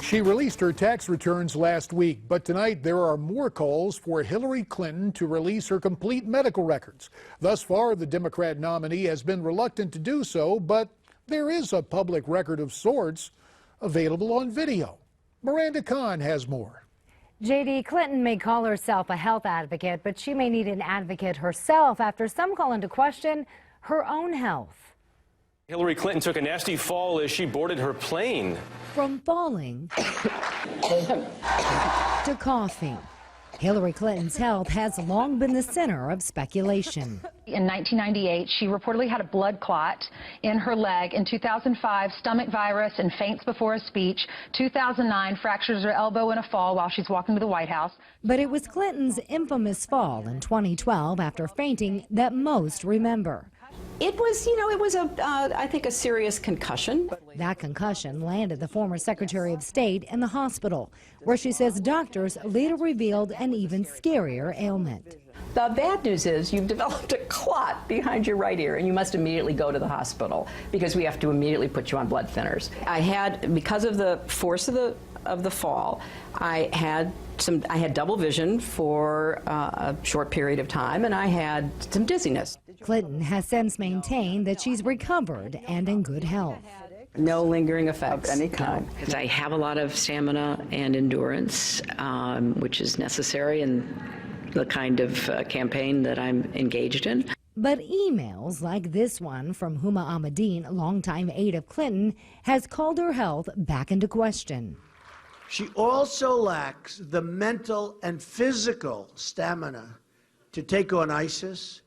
She released her tax returns last week, but tonight there are more calls for Hillary Clinton to release her complete medical records. Thus far, the Democrat nominee has been reluctant to do so, but there is a public record of sorts available on video. Miranda Kahn has more. J.D. Clinton may call herself a health advocate, but she may need an advocate herself after some call into question her own health. Hillary Clinton took a nasty fall as she boarded her plane. From falling to coughing, Hillary Clinton's health has long been the center of speculation. In 1998, she reportedly had a blood clot in her leg. In 2005, stomach virus and faints before a speech. 2009, fractures her elbow in a fall while she's walking to the White House. But it was Clinton's infamous fall in 2012 after fainting that most remember. It was, I think, a serious concussion. That concussion landed the former Secretary of State in the hospital, where she says doctors later revealed an even scarier ailment. The bad news is you've developed a clot behind your right ear, and you must immediately go to the hospital because we have to immediately put you on blood thinners. I had, because of the force of the fall, I had double vision for a short period of time, and I had some dizziness. Clinton has since maintained that she's recovered and in good health. No lingering effects of any kind. I have a lot of stamina and endurance, which is necessary in the kind of campaign that I'm engaged in. But emails like this one from Huma Ahmadine, longtime aide of Clinton, has called her health back into question. She also lacks the mental and physical stamina to take on ISIS.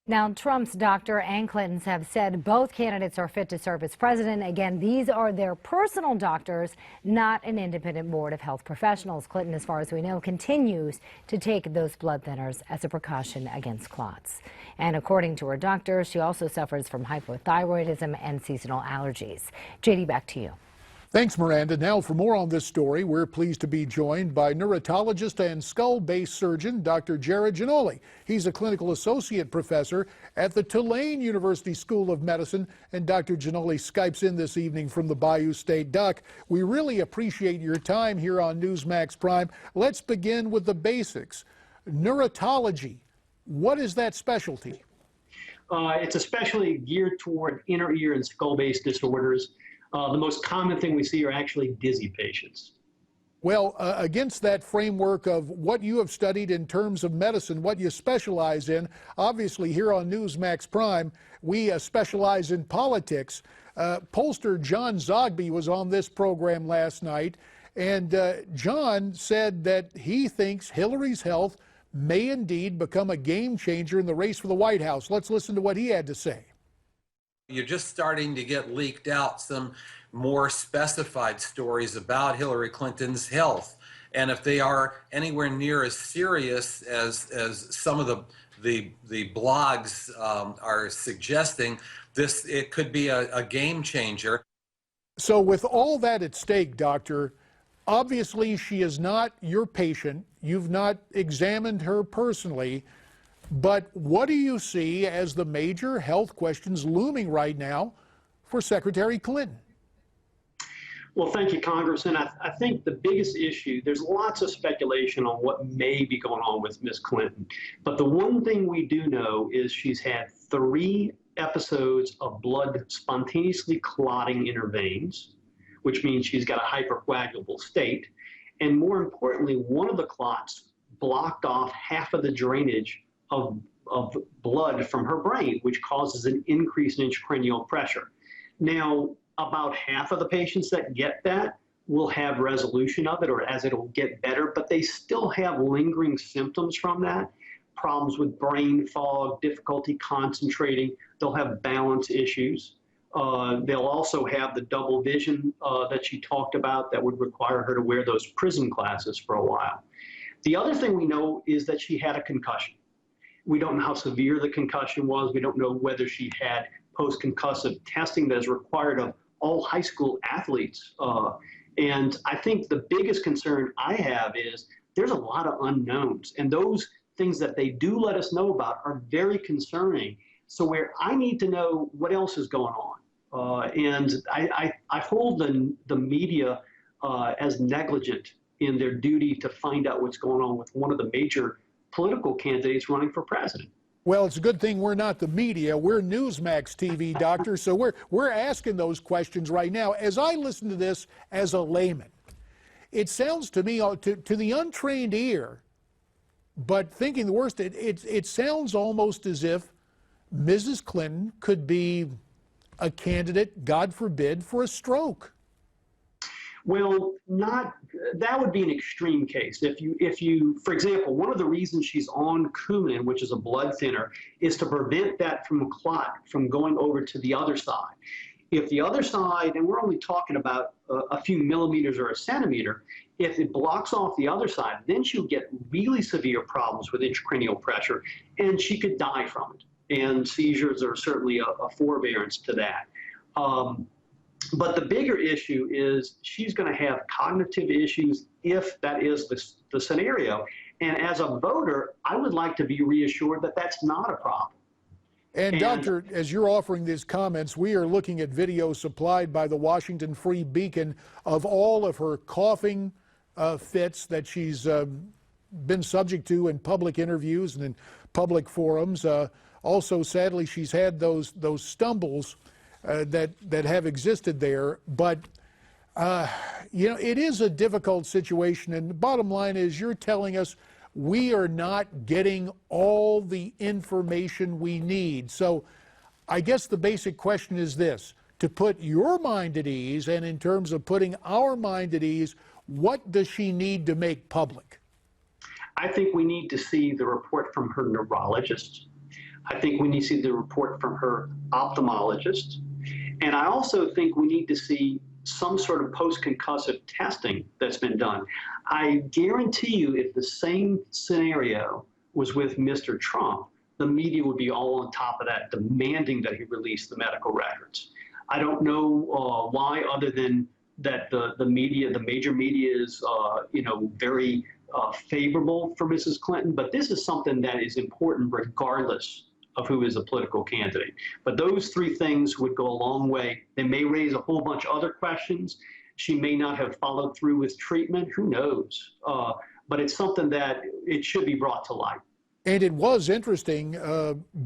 Now, Trump's doctor and Clinton's have said both candidates are fit to serve as president. Again, these are their personal doctors, not an independent board of health professionals. Clinton, as far as we know, continues to take those blood thinners as a precaution against clots. And according to her doctor, she also suffers from hypothyroidism and seasonal allergies. JD, back to you. Thanks, Miranda. Now, for more on this story, we're pleased to be joined by neurologist and skull-base surgeon Dr. Gerard Gianoli. He's a clinical associate professor at the Tulane University School of Medicine, and Dr. Gianoli Skypes in this evening from the Bayou State. Doc, we really appreciate your time here on Newsmax Prime. Let's begin with the basics. Neurology, what is that specialty? It's especially geared toward inner ear and skull-base disorders. The most common thing we see are actually dizzy patients. Well, against that framework of what you have studied in terms of medicine, what you specialize in, obviously here on Newsmax Prime, we specialize in politics. Pollster John ZOGBY was on this program last night, and John said that he thinks Hillary's health may indeed become a game changer in the race for the White House. Let's listen to what he had to say. You're just starting to get leaked out some more specified stories about Hillary Clinton's health. And if they are anywhere near as serious as some of the blogs are suggesting, it could be a game changer. So with all that at stake, doctor, obviously she is not your patient. You've not examined her personally. But what do you see as the major health questions looming right now for Secretary Clinton? Well, thank you, Congressman. I think the biggest issue, there's lots of speculation on what may be going on with Ms. Clinton. But the one thing we do know is she's had 3 episodes of blood spontaneously clotting in her veins, which means she's got a hypercoagulable state. And more importantly, one of the clots blocked off half of the drainage of blood from her brain, which causes an increase in intracranial pressure. Now, about half of the patients that get that will have resolution of it, or as it'll get better, but they still have lingering symptoms from that. Problems with brain fog, difficulty concentrating. They'll have balance issues. They'll also have the double vision that she talked about that would require her to wear those prism glasses for a while. The other thing we know is that she had a concussion. We don't know how severe the concussion was. We don't know whether she had post-concussive testing that is required of all high school athletes. And I think the biggest concern I have is there's a lot of unknowns. And those things that they do let us know about are very concerning. So where I need to know what else is going on. And I hold the media as negligent in their duty to find out what's going on with one of the major political candidates running for president. Well, it's a good thing we're not the media. We're Newsmax TV, Doctor, so we're asking those questions right now. As I listen to this as a layman, it sounds to me, to the untrained ear, but thinking the worst, it sounds almost as if Mrs. Clinton could be a candidate, God forbid, for a stroke. Well, that would be an extreme case. If you, for example, one of the reasons she's on Coumadin, which is a blood thinner, is to prevent that from a clot from going over to the other side. If the other side, and we're only talking about a few millimeters or a centimeter, if it blocks off the other side, then she'll get really severe problems with intracranial pressure, and she could die from it. And seizures are certainly a forbearance to that. But the bigger issue is she's going to have cognitive issues if that is the scenario. And as a voter, I would like to be reassured that that's not a problem. And Doctor, as you're offering these comments, we are looking at video supplied by the Washington Free Beacon of all of her coughing fits that she's been subject to in public interviews and in public forums. Also, sadly, she's had those stumbles that have existed there. But, you know, it is a difficult situation. And the bottom line is you're telling us we are not getting all the information we need. So I guess the basic question is this: to put your mind at ease, and in terms of putting our mind at ease, what does she need to make public? I think we need to see the report from her neurologist. I think we need to see the report from her ophthalmologist. And I also think we need to see some sort of post-concussive testing that's been done. I guarantee you, if the same scenario was with Mr. Trump, the media would be all on top of that, demanding that he release the medical records. I don't know why, other than that the media, the major media is, you know, very favorable for Mrs. Clinton, but this is something that is important regardless of who is a political candidate. But those three things would go a long way. They may raise a whole bunch of other questions. She may not have followed through with treatment, who knows? But it's something that it should be brought to light. And it was interesting,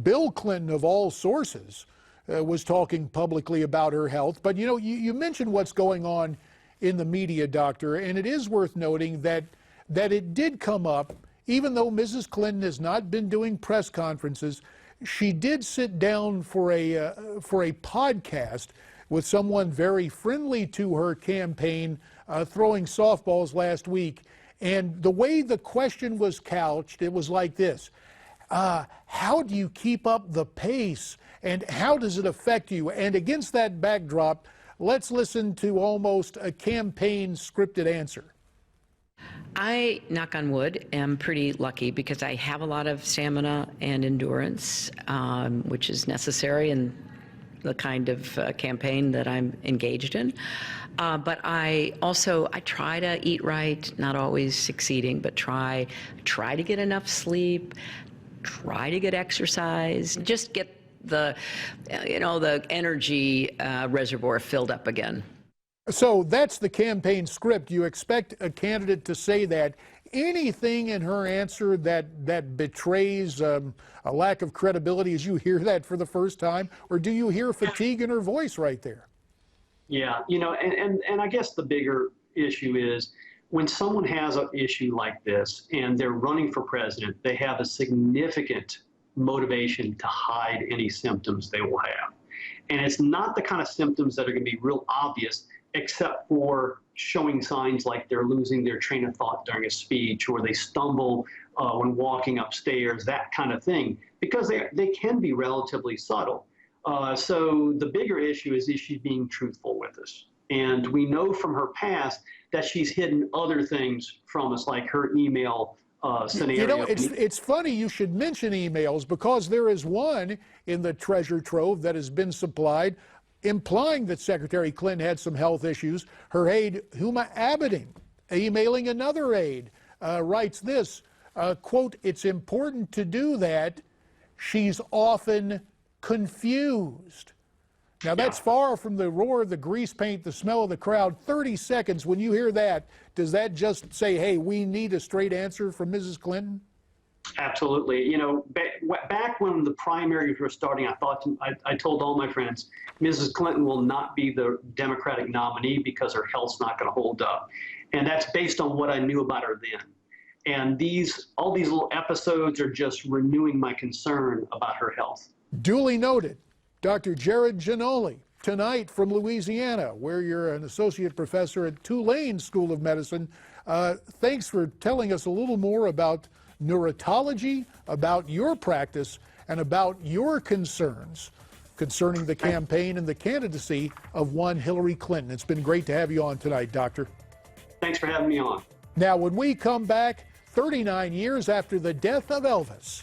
Bill Clinton, of all sources, was talking publicly about her health. But you know, you mentioned what's going on in the media, Doctor, and it is worth noting that it did come up, even though Mrs. Clinton has not been doing press conferences. She did sit down for a podcast with someone very friendly to her campaign, throwing softballs last week. And the way the question was couched, it was like this: how do you keep up the pace, and how does it affect you? And against that backdrop, let's listen to almost a campaign scripted answer. I, knock on wood, am pretty lucky because I have a lot of stamina and endurance, which is necessary in the kind of campaign that I'm engaged in. But I try to eat right, not always succeeding, but try to get enough sleep, try to get exercise, just get the energy reservoir filled up again. So that's the campaign script. You expect a candidate to say that. Anything in her answer that betrays a lack of credibility as you hear that for the first time, or do you hear fatigue in her voice right there? Yeah, you know, and I guess the bigger issue is when someone has an issue like this and they're running for president, they have a significant motivation to hide any symptoms they will have. And it's not the kind of symptoms that are going to be real obvious, except for showing signs like they're losing their train of thought during a speech, or they stumble when walking upstairs, that kind of thing, because they can be relatively subtle. So the bigger issue is she being truthful with us? And we know from her past that she's hidden other things from us, like her email scenario. You know, it's funny you should mention emails, because there is one in the treasure trove that has been supplied implying that Secretary Clinton had some health issues. Her aide, Huma Abedin, emailing another aide, writes this, quote, "It's important to do that. She's often confused." Now, that's far from the roar of the grease paint, the smell of the crowd. 30 seconds, when you hear that, does that just say, hey, we need a straight answer from Mrs. Clinton? Absolutely. You know, back when the primaries were starting, I told all my friends, Mrs. Clinton will not be the Democratic nominee because her health's not going to hold up. And that's based on what I knew about her then. And all these little episodes are just renewing my concern about her health. Duly noted. Dr. Gerard Gianoli, tonight from Louisiana, where you're an associate professor at Tulane School of Medicine. Thanks for telling us a little more about neurotology, about your practice, and about your concerns concerning the campaign and the candidacy of one Hillary Clinton. It's been great to have you on tonight, Doctor. Thanks for having me on. Now, when we come back, 39 years after the death of Elvis,